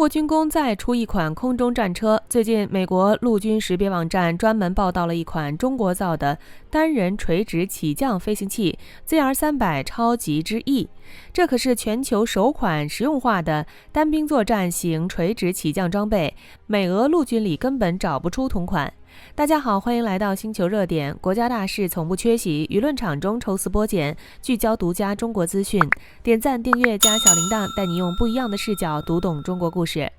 国军工再出一款空中战车。最近，美国陆军识别网站专门报道了一款中国造的单人垂直起降飞行器 ZR300超级之 E， 这可是全球首款实用化的单兵作战型垂直起降装备，美俄陆军里根本找不出同款。大家好，欢迎来到星球热点，国家大事从不缺席，舆论场中抽丝剥茧，聚焦独家中国资讯。点赞、订阅加小铃铛，带你用不一样的视角读懂中国故事。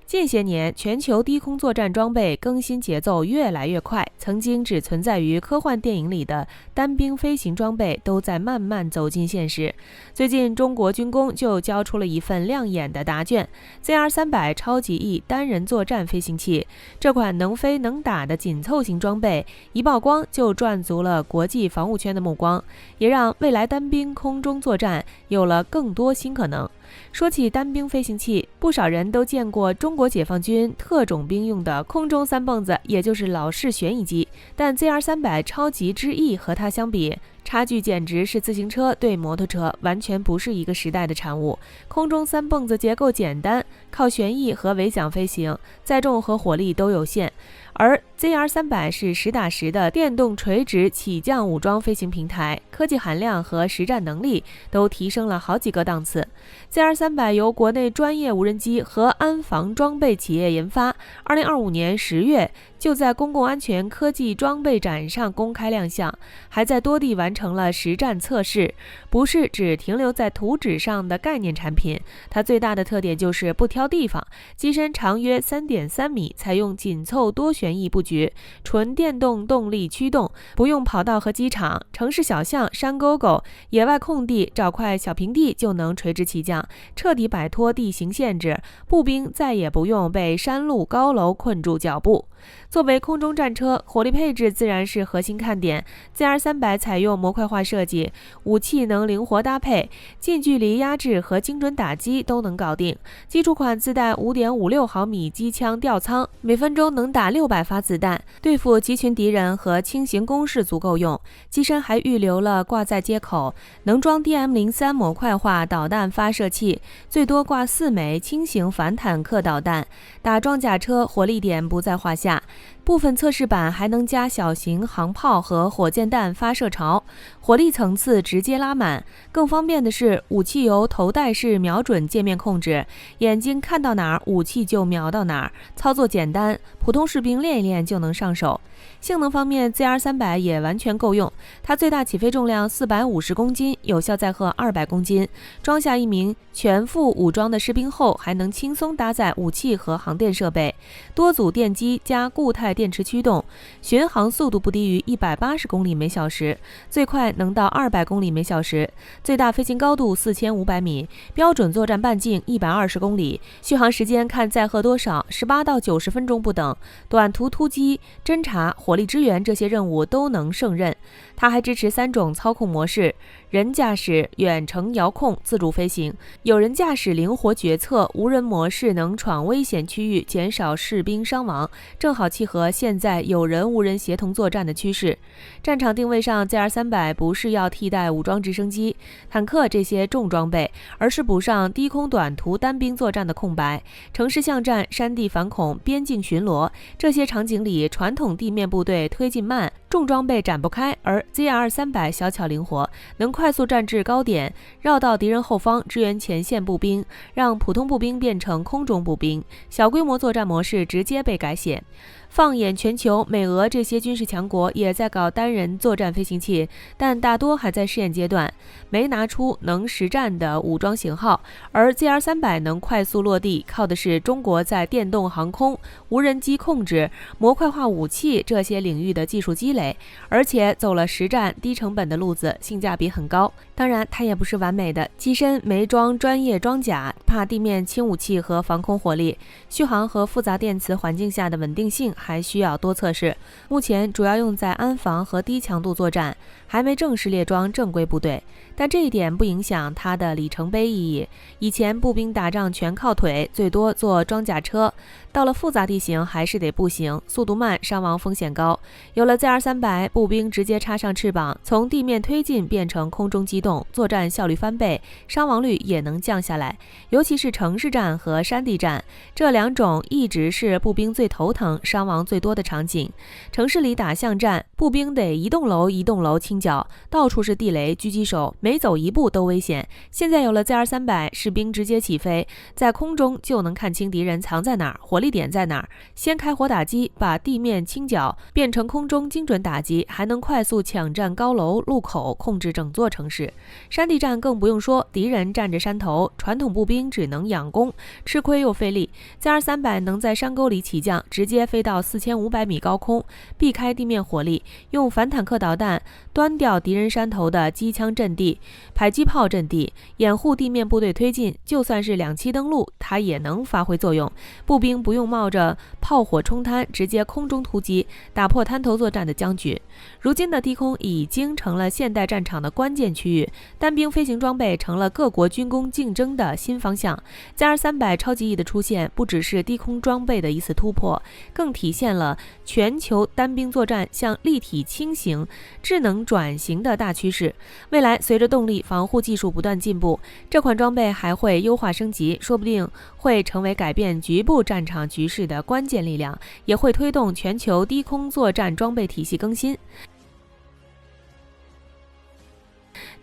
近些年，全球低空作战装备更新节奏越来越快，曾经只存在于科幻电影里的单兵飞行装备都在慢慢走进现实。最近，中国军工就交出了一份亮眼的答卷 ZR300超级 E 单人作战飞行器。这款能飞能打的紧凑型装备一曝光就赚足了国际防务圈的目光，也让未来单兵空中作战有了更多新可能。说起单兵飞行器，不少人都见过中国解放军特种兵用的空中三蹦子，也就是老式旋翼机，但 ZR300超级之 E 和它相比，差距简直是自行车对摩托车，完全不是一个时代的产物。空中三蹦子结构简单，靠旋翼和尾桨飞行，载重和火力都有限，而 ZR300 是实打实的电动垂直起降武装飞行平台，科技含量和实战能力都提升了好几个档次。ZR300 由国内专业无人机和安防装备企业研发，2025年10月就在公共安全科技装备展上公开亮相，还在多地完成了实战测试，不是只停留在图纸上的概念产品。它最大的特点就是不挑地方，机身长约 3.3 米，采用紧凑多旋翼布局，纯电动动力驱动，不用跑道和机场，城市小巷、山沟沟、野外空地找块小平地就能垂直起降，彻底摆脱地形限制，步兵再也不用被山路高楼困住脚步。作为空中战车，火力配置自然是核心看点。ZR300 采用模块化设计，武器能灵活搭配，近距离压制和精准打击都能搞定。基础款自带 5.56 毫米机枪吊舱，每分钟能打600发子弹，对付集群敌人和轻型攻势足够用。机身还预留了挂载接口，能装 DM03 模块化导弹发射器，最多挂4枚轻型反坦克导弹，打装甲车火力点不在话下。部分测试板还能加小型航炮和火箭弹发射槽，火力层次直接拉满。更方便的是，武器由头戴式瞄准界面控制，眼睛看到哪儿，武器就瞄到哪儿，操作简单，普通士兵练一练就能上手。性能方面 ，ZR300 也完全够用，它最大起飞重量450公斤，有效载荷200公斤，装下一名全副武装的士兵后，还能轻松搭载武器和航电设备，多组电机加固态电池驱动，巡航速度不低于180公里每小时，最快能到200公里每小时，最大飞行高度4500米，标准作战半径120公里，续航时间看载荷多少，18到90分钟不等，短途突击、侦察、火力支援这些任务都能胜任。它还支持3种操控模式：人驾驶、远程遥控、自主飞行。有人驾驶灵活决策，无人模式能闯危险区域，减少士兵伤亡，正好契合现在有人无人协同作战的趋势。战场定位上 ，ZR300 不是要替代武装直升机、坦克这些重装备，而是补上低空短途单兵作战的空白。城市巷战、山地反恐、边境巡逻这些场景里，传统地面部队推进慢，重装备展不开，而 ZR300 小巧灵活，能快速战至高点，绕到敌人后方支援前线步兵，让普通步兵变成空中步兵。小规模作战模式直接被改写。放眼全球，美俄这些军事强国也在搞单人作战飞行器，但大多还在试验阶段，没拿出能实战的武装型号。而 ZR300 能快速落地，靠的是中国在电动航空、无人机控制、模块化武器这些领域的技术积累，而且走了实战低成本的路子，性价比很高。当然，它也不是完美的，机身没装专业装甲，怕地面轻武器和防空火力，续航和复杂电磁环境下的稳定性还需要多测试。目前主要用在安防和低强度作战，还没正式列装正规部队。但这一点不影响它的里程碑意义。以前步兵打仗全靠腿，最多坐装甲车，到了复杂地形还是得步行，速度慢，伤亡风险高。有了 ZR300， 步兵直接插上翅膀，从地面推进变成空中机动，作战效率翻倍，伤亡率也能降下来。尤其是城市战和山地战，这两种一直是步兵最头疼、伤亡最多的场景。城市里打巷战，步兵得一栋楼一栋楼清剿，到处是地雷、狙击手，每走一步都危险。现在有了 ZR300， 士兵直接起飞，在空中就能看清敌人藏在哪儿，火力点在哪儿，先开火打击，把地面清剿，变成空中精准打击，还能快速抢占高楼、路口，控制整座城市。山地战更不用说，敌人站着山头，传统步兵只能仰攻，吃亏又费力。ZR300能在山沟里起降，直接飞到4500米高空，避开地面火力，用反坦克导弹端掉敌人山头的机枪阵地、迫击炮阵地，掩护地面部队推进。就算是两栖登陆，它也能发挥作用。步兵不用冒着炮火冲滩，直接空中突击，打破滩头作战的僵局。如今的低空已经成了现代战场的关键区域，单兵飞行装备成了各国军工竞争的新方向。ZR300超级翼的出现，不只是低空装备的一次突破，更体现了全球单兵作战向立体轻型、智能转型的大趋势。未来随着动力防护技术不断进步，这款装备还会优化升级，说不定会成为改变局部战场局势的关键力量，也会推动全球低空作战装备体系更新。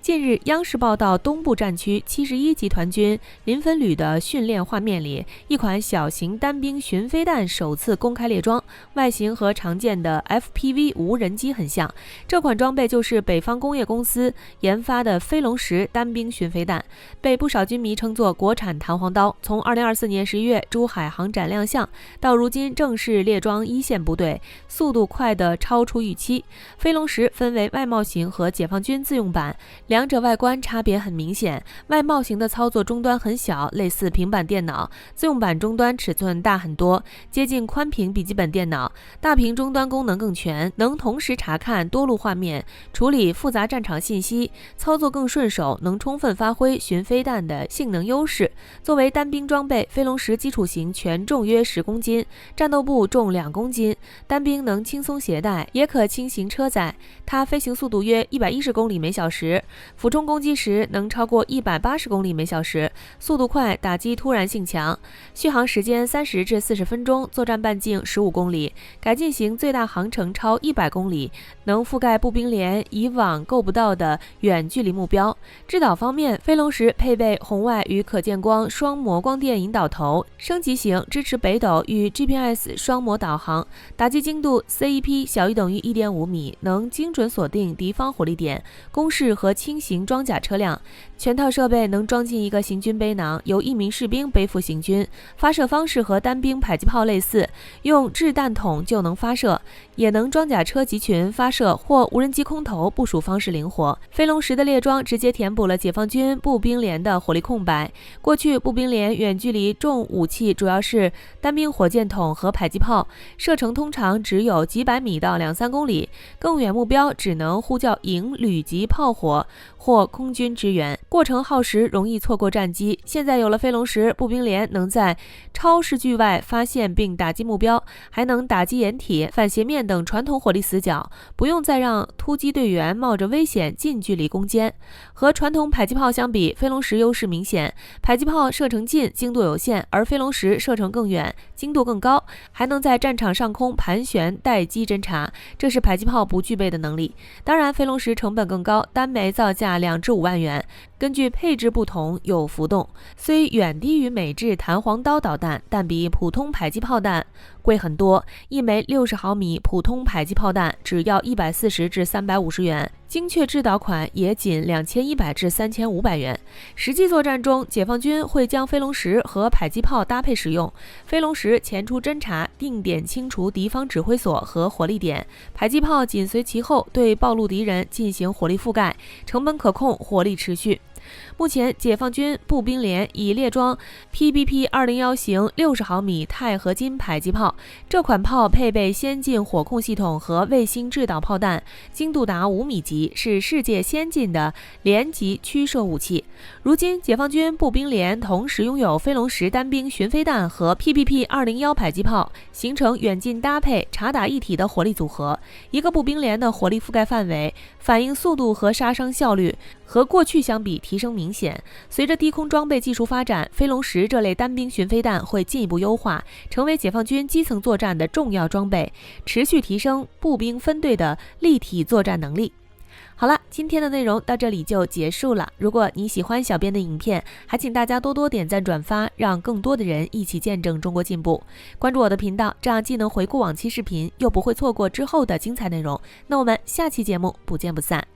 近日，央视报道东部战区71集团军临汾旅的训练画面里，一款小型单兵巡飞弹首次公开列装，外形和常见的 FPV 无人机很像。这款装备就是北方工业公司研发的飞龙10单兵巡飞弹，被不少军迷称作国产弹簧刀。从2024年11月珠海航展亮相，到如今正式列装一线部队，速度快得超出预期。飞龙10分为外贸型和解放军自用版，两者外观差别很明显，外贸型的操作终端很小，类似平板电脑；自用版终端尺寸大很多，接近宽屏笔记本电脑。大屏终端功能更全，能同时查看多路画面，处理复杂战场信息，操作更顺手，能充分发挥巡飞弹的性能优势。作为单兵装备，飞龙10基础型全重约10公斤，战斗部重2公斤，单兵能轻松携带，也可轻型车载。它飞行速度约110公里每小时，俯冲攻击时能超过180公里每小时，速度快，打击突然性强，续航时间30至40分钟，作战半径15公里，改进型最大航程超100公里，能覆盖步兵连以往够不到的远距离目标。制导方面，飞龙10配备红外与可见光双模光电引导头，升级型支持北斗与 GPS 双模导航，打击精度 CEP 小于等于 1.5 米，能精准锁定敌方火力点、攻势和轻型装甲车辆。全套设备能装进一个行军背囊，由1名士兵背负行军。发射方式和单兵迫击炮类似，用掷弹筒就能发射，也能装甲车集群发射或无人机空投，部署方式灵活。飞龙10的列装直接填补了解放军步兵连的火力空白。过去步兵连远距离重武器主要是单兵火箭筒和迫击炮，射程通常只有几百米到2-3公里，更远目标只能呼叫营旅级炮火或空军支援，过程耗时，容易错过战机。现在有了飞龙10，步兵连能在超视距外发现并打击目标，还能打击掩体、反斜面等传统火力死角，不用再让突击队员冒着危险近距离攻坚。和传统迫击炮相比，飞龙10优势明显，迫击炮射程近，精度有限，而飞龙10射程更远，精度更高，还能在战场上空盘旋待机侦察，这是迫击炮不具备的能力。当然，飞龙10成本更高，单枚造价2至5万元，根据配置不同有浮动，虽远低于美制弹簧刀导弹，但比普通迫击炮弹贵很多。一枚60毫米普通迫击炮弹只要140至350元，精确制导款也仅2100至3500元。实际作战中，解放军会将飞龙10和迫击炮搭配使用。飞龙10前出侦察，定点清除敌方指挥所和火力点，迫击炮紧随其后，对暴露敌人进行火力覆盖，成本可控，火力持续。目前，解放军步兵连已列装 PBP-201型60毫米钛合金迫击炮，这款炮配备先进火控系统和卫星制导炮弹，精度达5米级，是世界先进的连级驱射武器。如今，解放军步兵连同时拥有飞龙10单兵巡飞弹和 PBP-201迫击炮，形成远近搭配、察打一体的火力组合。一个步兵连的火力覆盖范围、反应速度和杀伤效率和过去相比提升明显。随着低空装备技术发展，飞龙10这类单兵巡飞弹会进一步优化，成为解放军基层作战的重要装备，持续提升步兵分队的立体作战能力。好了，今天的内容到这里就结束了。如果你喜欢小编的影片，还请大家多多点赞转发，让更多的人一起见证中国进步。关注我的频道，这样既能回顾往期视频，又不会错过之后的精彩内容。那我们下期节目不见不散。